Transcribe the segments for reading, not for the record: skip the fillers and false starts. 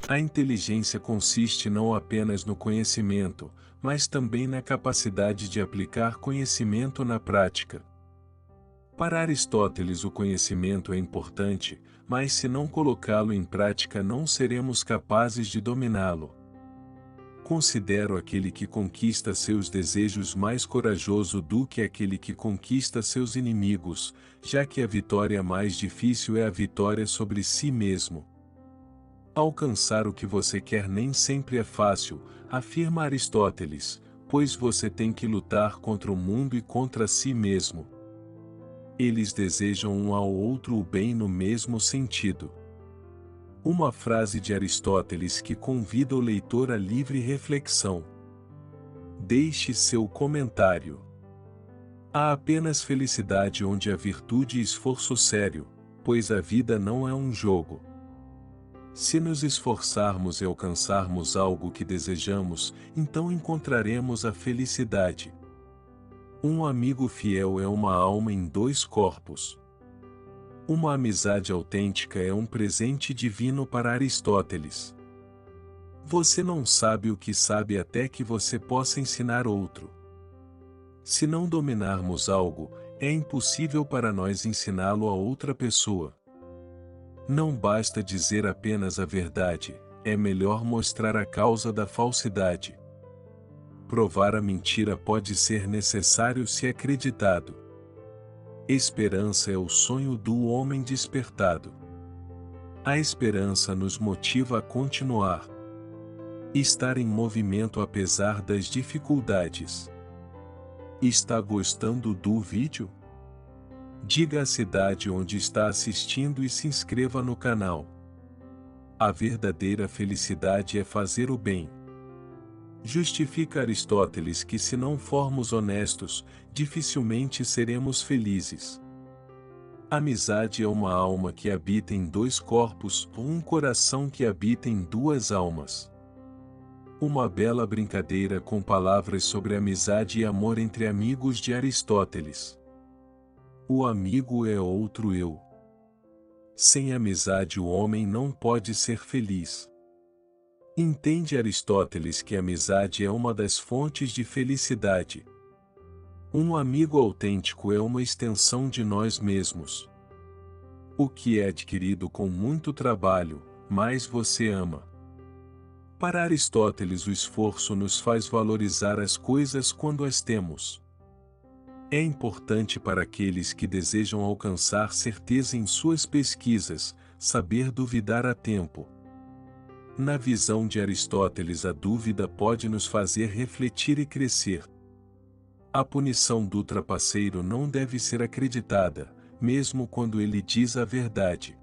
A inteligência consiste não apenas no conhecimento, mas também na capacidade de aplicar conhecimento na prática. Para Aristóteles, o conhecimento é importante, mas se não colocá-lo em prática, não seremos capazes de dominá-lo. Considero aquele que conquista seus desejos mais corajoso do que aquele que conquista seus inimigos, já que a vitória mais difícil é a vitória sobre si mesmo. Alcançar o que você quer nem sempre é fácil, afirma Aristóteles, pois você tem que lutar contra o mundo e contra si mesmo. Eles desejam um ao outro o bem no mesmo sentido. Uma frase de Aristóteles que convida o leitor à livre reflexão. Deixe seu comentário. Há apenas felicidade onde há virtude e esforço sério, pois a vida não é um jogo. Se nos esforçarmos e alcançarmos algo que desejamos, então encontraremos a felicidade. Um amigo fiel é uma alma em dois corpos. Uma amizade autêntica é um presente divino para Aristóteles. Você não sabe o que sabe até que você possa ensinar outro. Se não dominarmos algo, é impossível para nós ensiná-lo a outra pessoa. Não basta dizer apenas a verdade, é melhor mostrar a causa da falsidade. Provar a mentira pode ser necessário se acreditado. Esperança é o sonho do homem despertado. A esperança nos motiva a continuar. Estar em movimento apesar das dificuldades. Está gostando do vídeo? Diga a cidade onde está assistindo e se inscreva no canal. A verdadeira felicidade é fazer o bem. Justifica Aristóteles que se não formos honestos, dificilmente seremos felizes. Amizade é uma alma que habita em dois corpos, ou um coração que habita em duas almas. Uma bela brincadeira com palavras sobre amizade e amor entre amigos de Aristóteles. O amigo é outro eu. Sem amizade o homem não pode ser feliz. Entende Aristóteles que a amizade é uma das fontes de felicidade. Um amigo autêntico é uma extensão de nós mesmos. O que é adquirido com muito trabalho, mais você ama. Para Aristóteles, o esforço nos faz valorizar as coisas quando as temos. É importante para aqueles que desejam alcançar certeza em suas pesquisas, saber duvidar a tempo. Na visão de Aristóteles, a dúvida pode nos fazer refletir e crescer. A punição do trapaceiro não deve ser acreditada, mesmo quando ele diz a verdade.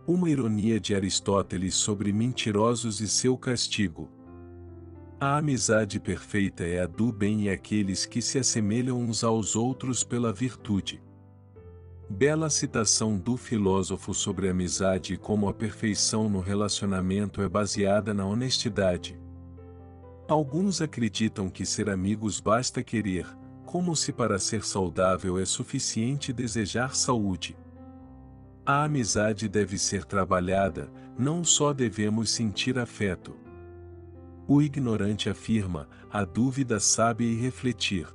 Uma ironia de Aristóteles sobre mentirosos e seu castigo. A amizade perfeita é a do bem e aqueles que se assemelham uns aos outros pela virtude. Bela citação do filósofo sobre a amizade e como a perfeição no relacionamento é baseada na honestidade. Alguns acreditam que ser amigos basta querer, como se para ser saudável é suficiente desejar saúde. A amizade deve ser trabalhada, não só devemos sentir afeto. O ignorante afirma, a dúvida sabe e refletir.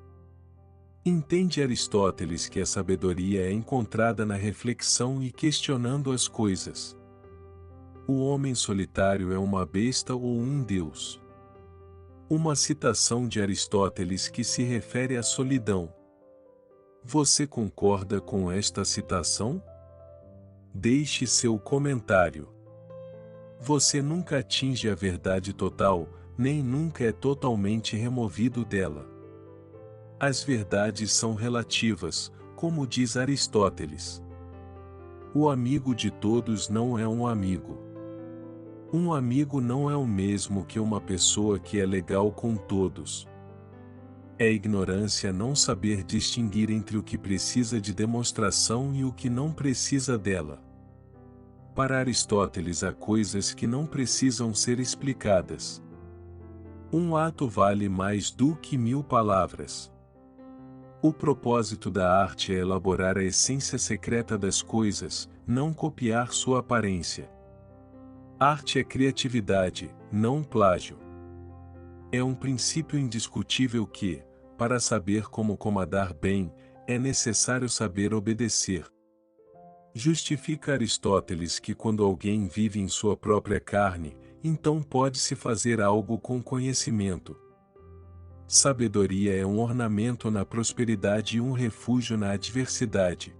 Entende Aristóteles que a sabedoria é encontrada na reflexão e questionando as coisas. O homem solitário é uma besta ou um deus. Uma citação de Aristóteles que se refere à solidão. Você concorda com esta citação? Deixe seu comentário. Você nunca atinge a verdade total, nem nunca é totalmente removido dela. As verdades são relativas, como diz Aristóteles. O amigo de todos não é um amigo. Um amigo não é o mesmo que uma pessoa que é legal com todos. É ignorância não saber distinguir entre o que precisa de demonstração e o que não precisa dela. Para Aristóteles há coisas que não precisam ser explicadas. Um ato vale mais do que 1000 palavras. O propósito da arte é elaborar a essência secreta das coisas, não copiar sua aparência. Arte é criatividade, não plágio. É um princípio indiscutível que, para saber como comandar bem, é necessário saber obedecer. Justifica Aristóteles que quando alguém vive em sua própria carne, então pode-se fazer algo com conhecimento. Sabedoria é um ornamento na prosperidade e um refúgio na adversidade.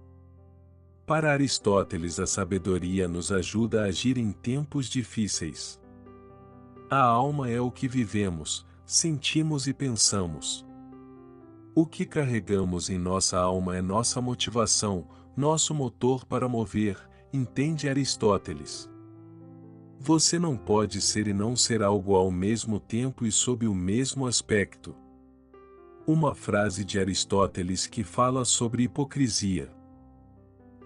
Para Aristóteles, a sabedoria nos ajuda a agir em tempos difíceis. A alma é o que vivemos, sentimos e pensamos. O que carregamos em nossa alma é nossa motivação, nosso motor para mover, entende Aristóteles. Você não pode ser e não ser algo ao mesmo tempo e sob o mesmo aspecto. Uma frase de Aristóteles que fala sobre hipocrisia.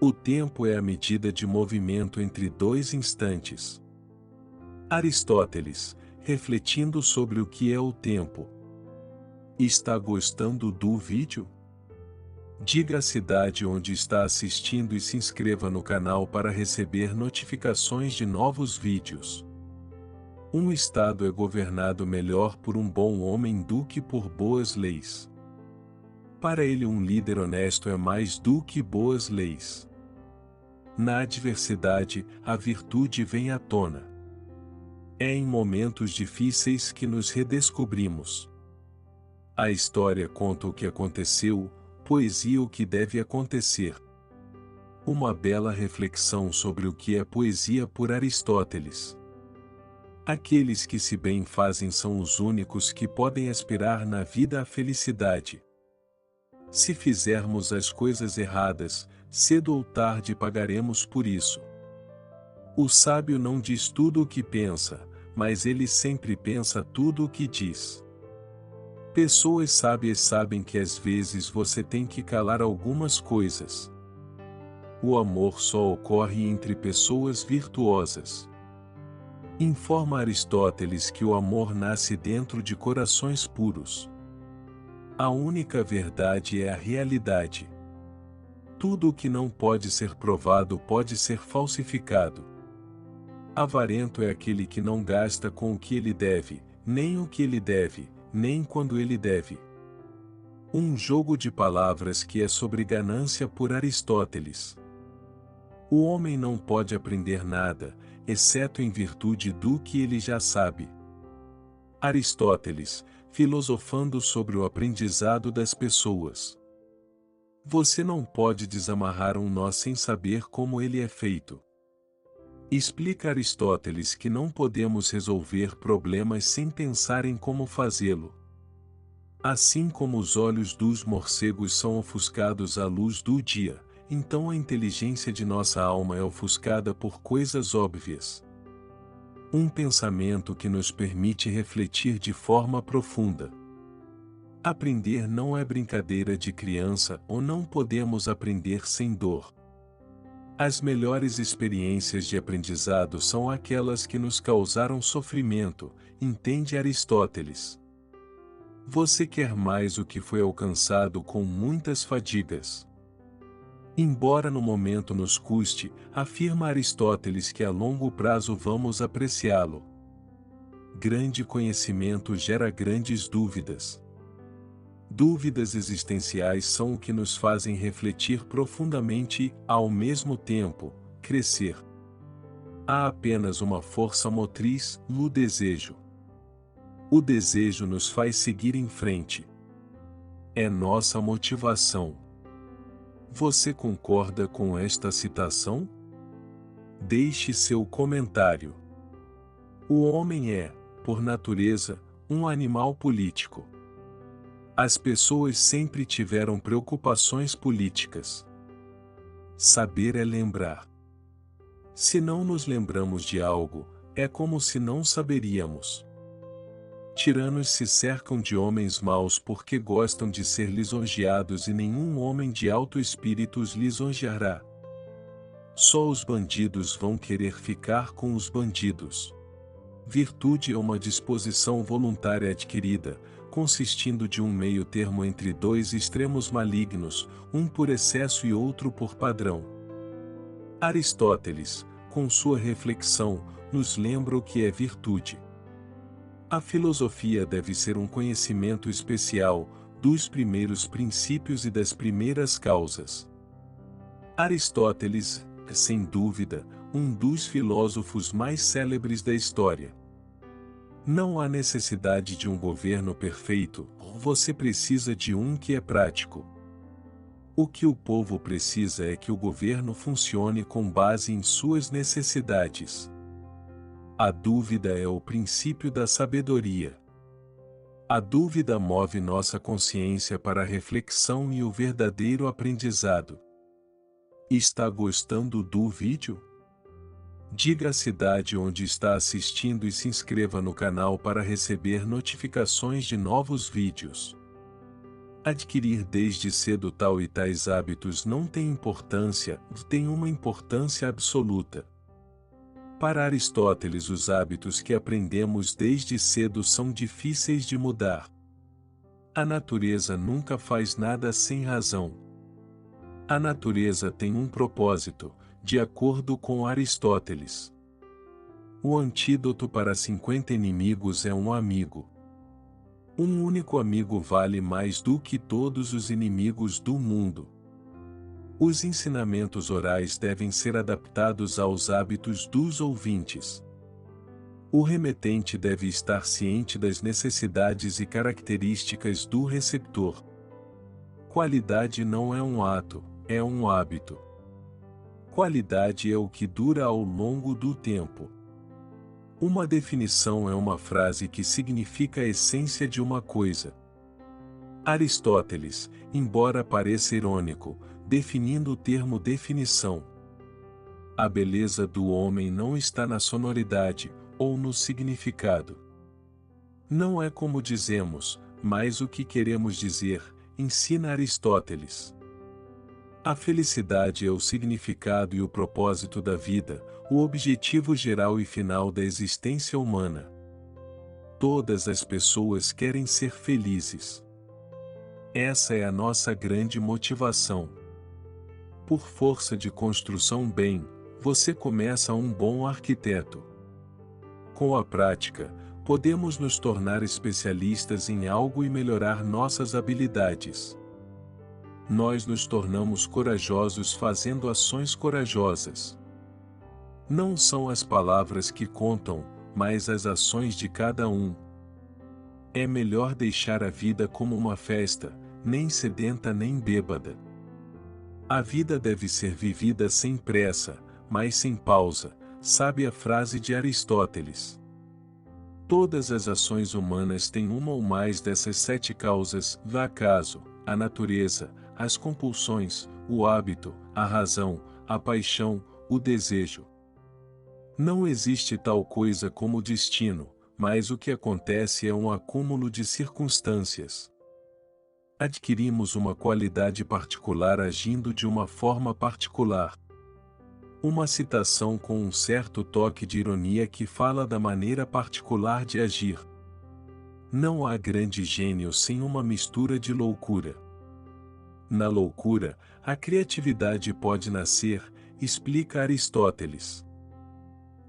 O tempo é a medida de movimento entre dois instantes. Aristóteles, refletindo sobre o que é o tempo. Está gostando do vídeo? Diga a cidade onde está assistindo e se inscreva no canal para receber notificações de novos vídeos. Um estado é governado melhor por um bom homem do que por boas leis. Para ele, um líder honesto é mais do que boas leis. Na adversidade, a virtude vem à tona. É em momentos difíceis que nos redescobrimos. A história conta o que aconteceu, poesia o que deve acontecer. Uma bela reflexão sobre o que é poesia por Aristóteles. Aqueles que se bem fazem são os únicos que podem aspirar na vida à felicidade. Se fizermos as coisas erradas, cedo ou tarde pagaremos por isso. O sábio não diz tudo o que pensa, mas ele sempre pensa tudo o que diz. Pessoas sábias sabem que às vezes você tem que calar algumas coisas. O amor só ocorre entre pessoas virtuosas. Informa Aristóteles que o amor nasce dentro de corações puros. A única verdade é a realidade. Tudo o que não pode ser provado pode ser falsificado. Avarento é aquele que não gasta com o que ele deve, nem o que ele deve, nem quando ele deve. Um jogo de palavras que é sobre ganância por Aristóteles. O homem não pode aprender nada, exceto em virtude do que ele já sabe. Aristóteles, filosofando sobre o aprendizado das pessoas. Você não pode desamarrar um nó sem saber como ele é feito. Explica Aristóteles que não podemos resolver problemas sem pensar em como fazê-lo. Assim como os olhos dos morcegos são ofuscados à luz do dia, então a inteligência de nossa alma é ofuscada por coisas óbvias. Um pensamento que nos permite refletir de forma profunda. Aprender não é brincadeira de criança ou não podemos aprender sem dor. As melhores experiências de aprendizado são aquelas que nos causaram sofrimento, entende Aristóteles. Você quer mais o que foi alcançado com muitas fadigas. Embora no momento nos custe, afirma Aristóteles que a longo prazo vamos apreciá-lo. Grande conhecimento gera grandes dúvidas. Dúvidas existenciais são o que nos fazem refletir profundamente e, ao mesmo tempo, crescer. Há apenas uma força motriz, o desejo. O desejo nos faz seguir em frente. É nossa motivação. Você concorda com esta citação? Deixe seu comentário. O homem é, por natureza, um animal político. As pessoas sempre tiveram preocupações políticas. Saber é lembrar. Se não nos lembramos de algo, é como se não saberíamos. Tiranos se cercam de homens maus porque gostam de ser lisonjeados e nenhum homem de alto espírito os lisonjeará. Só os bandidos vão querer ficar com os bandidos. Virtude é uma disposição voluntária adquirida, consistindo de um meio termo entre dois extremos malignos, um por excesso e outro por padrão. Aristóteles, com sua reflexão, nos lembra o que é virtude. A filosofia deve ser um conhecimento especial dos primeiros princípios e das primeiras causas. Aristóteles é, sem dúvida, um dos filósofos mais célebres da história. Não há necessidade de um governo perfeito, você precisa de um que é prático. O que o povo precisa é que o governo funcione com base em suas necessidades. A dúvida é o princípio da sabedoria. A dúvida move nossa consciência para a reflexão e o verdadeiro aprendizado. Está gostando do vídeo? Diga a cidade onde está assistindo e se inscreva no canal para receber notificações de novos vídeos. Adquirir desde cedo tal e tais hábitos não tem importância, tem uma importância absoluta. Para Aristóteles, os hábitos que aprendemos desde cedo são difíceis de mudar. A natureza nunca faz nada sem razão. A natureza tem um propósito, de acordo com Aristóteles. O antídoto para 50 inimigos é um amigo. Um único amigo vale mais do que todos os inimigos do mundo. Os ensinamentos orais devem ser adaptados aos hábitos dos ouvintes. O remetente deve estar ciente das necessidades e características do receptor. Qualidade não é um ato, é um hábito. Qualidade é o que dura ao longo do tempo. Uma definição é uma frase que significa a essência de uma coisa. Aristóteles, embora pareça irônico, definindo o termo definição. A beleza do homem não está na sonoridade, ou no significado. Não é como dizemos, mas o que queremos dizer, ensina Aristóteles. A felicidade é o significado e o propósito da vida, o objetivo geral e final da existência humana. Todas as pessoas querem ser felizes. Essa é a nossa grande motivação. Por força de construção bem, você começa um bom arquiteto. Com a prática, podemos nos tornar especialistas em algo e melhorar nossas habilidades. Nós nos tornamos corajosos fazendo ações corajosas. Não são as palavras que contam, mas as ações de cada um. É melhor deixar a vida como uma festa, nem sedenta nem bêbada. A vida deve ser vivida sem pressa, mas sem pausa, sabe a frase de Aristóteles. Todas as ações humanas têm uma ou mais dessas 7 causas: o acaso, a natureza, as compulsões, o hábito, a razão, a paixão, o desejo. Não existe tal coisa como destino, mas o que acontece é um acúmulo de circunstâncias. Adquirimos uma qualidade particular agindo de uma forma particular. Uma citação com um certo toque de ironia que fala da maneira particular de agir. Não há grande gênio sem uma mistura de loucura. Na loucura, a criatividade pode nascer, explica Aristóteles.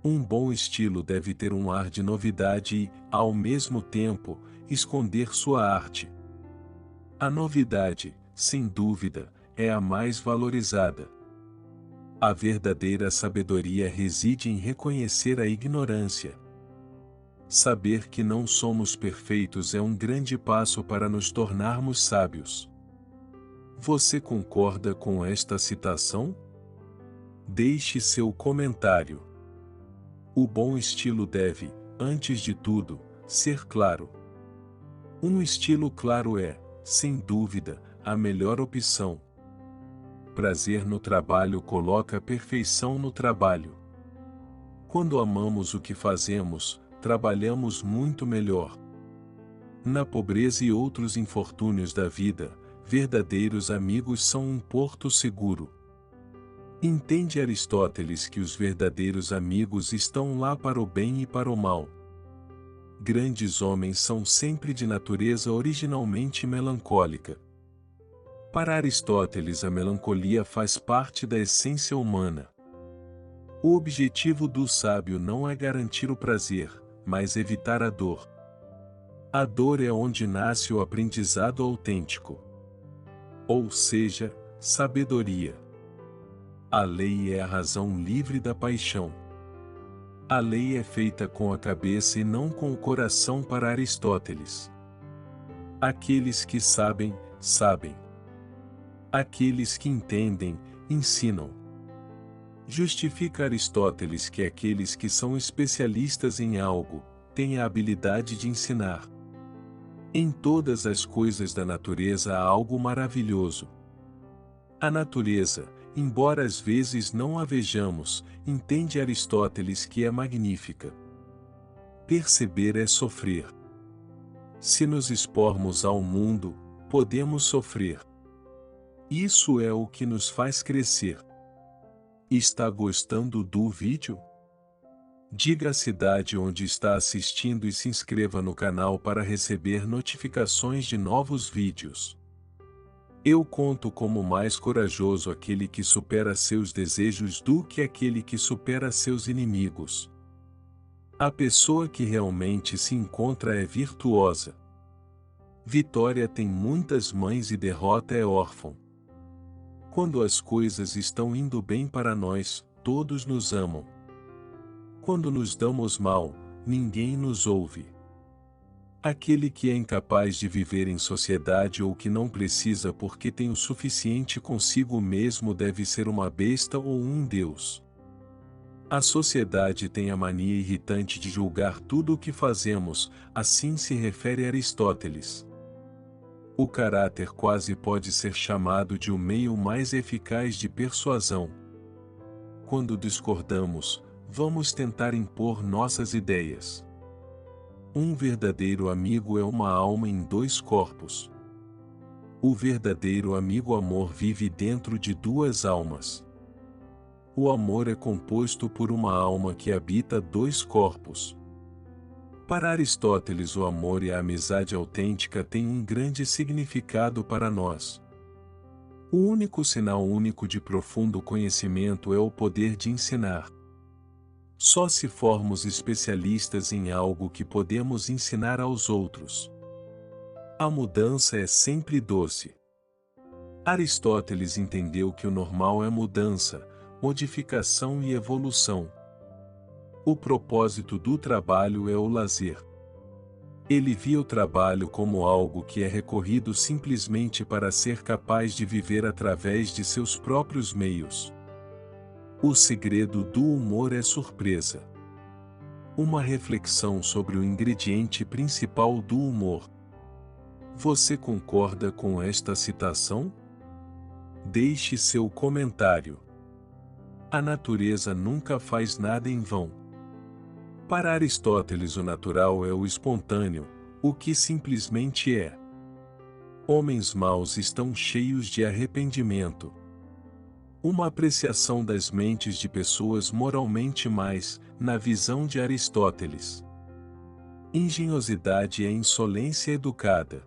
Um bom estilo deve ter um ar de novidade e, ao mesmo tempo, esconder sua arte. A novidade, sem dúvida, é a mais valorizada. A verdadeira sabedoria reside em reconhecer a ignorância. Saber que não somos perfeitos é um grande passo para nos tornarmos sábios. Você concorda com esta citação? Deixe seu comentário. O bom estilo deve, antes de tudo, ser claro. Um estilo claro é, sem dúvida, a melhor opção. Prazer no trabalho coloca perfeição no trabalho. Quando amamos o que fazemos, trabalhamos muito melhor. Na pobreza e outros infortúnios da vida, verdadeiros amigos são um porto seguro. Entende Aristóteles que os verdadeiros amigos estão lá para o bem e para o mal. Grandes homens são sempre de natureza originalmente melancólica. Para Aristóteles, a melancolia faz parte da essência humana. O objetivo do sábio não é garantir o prazer, mas evitar a dor. A dor é onde nasce o aprendizado autêntico. Ou seja, sabedoria. A lei é a razão livre da paixão. A lei é feita com a cabeça e não com o coração para Aristóteles. Aqueles que sabem, sabem. Aqueles que entendem, ensinam. Justifica Aristóteles que aqueles que são especialistas em algo, têm a habilidade de ensinar. Em todas as coisas da natureza há algo maravilhoso. A natureza, embora às vezes não a vejamos, entende Aristóteles que é magnífica. Perceber é sofrer. Se nos expormos ao mundo, podemos sofrer. Isso é o que nos faz crescer. Está gostando do vídeo? Diga a cidade onde está assistindo e se inscreva no canal para receber notificações de novos vídeos. Eu conto como mais corajoso aquele que supera seus desejos do que aquele que supera seus inimigos. A pessoa que realmente se encontra é virtuosa. Vitória tem muitas mães e derrota é órfão. Quando as coisas estão indo bem para nós, todos nos amam. Quando nos damos mal, ninguém nos ouve. Aquele que é incapaz de viver em sociedade ou que não precisa porque tem o suficiente consigo mesmo deve ser uma besta ou um deus. A sociedade tem a mania irritante de julgar tudo o que fazemos, assim se refere Aristóteles. O caráter quase pode ser chamado de o meio mais eficaz de persuasão. Quando discordamos, vamos tentar impor nossas ideias. Um verdadeiro amigo é uma alma em dois corpos. O verdadeiro amigo amor vive dentro de duas almas. O amor é composto por uma alma que habita dois corpos. Para Aristóteles, o amor e a amizade autêntica têm um grande significado para nós. O único sinal único de profundo conhecimento é o poder de ensinar. Só se formos especialistas em algo que podemos ensinar aos outros. A mudança é sempre doce. Aristóteles entendeu que o normal é mudança, modificação e evolução. O propósito do trabalho é o lazer. Ele via o trabalho como algo que é recorrido simplesmente para ser capaz de viver através de seus próprios meios. O segredo do humor é surpresa. Uma reflexão sobre o ingrediente principal do humor. Você concorda com esta citação? Deixe seu comentário. A natureza nunca faz nada em vão. Para Aristóteles, o natural é o espontâneo, o que simplesmente é. Homens maus estão cheios de arrependimento. Uma apreciação das mentes de pessoas moralmente mais, na visão de Aristóteles. Engenhosidade é insolência educada.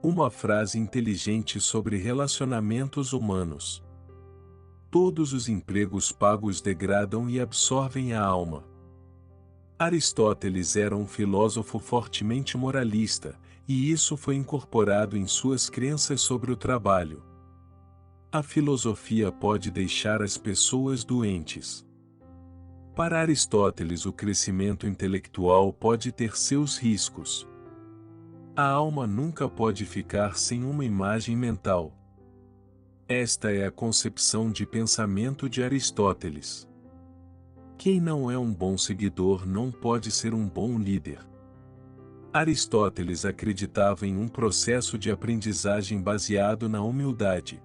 Uma frase inteligente sobre relacionamentos humanos. Todos os empregos pagos degradam e absorvem a alma. Aristóteles era um filósofo fortemente moralista, e isso foi incorporado em suas crenças sobre o trabalho. A filosofia pode deixar as pessoas doentes. Para Aristóteles, o crescimento intelectual pode ter seus riscos. A alma nunca pode ficar sem uma imagem mental. Esta é a concepção de pensamento de Aristóteles. Quem não é um bom seguidor não pode ser um bom líder. Aristóteles acreditava em um processo de aprendizagem baseado na humildade.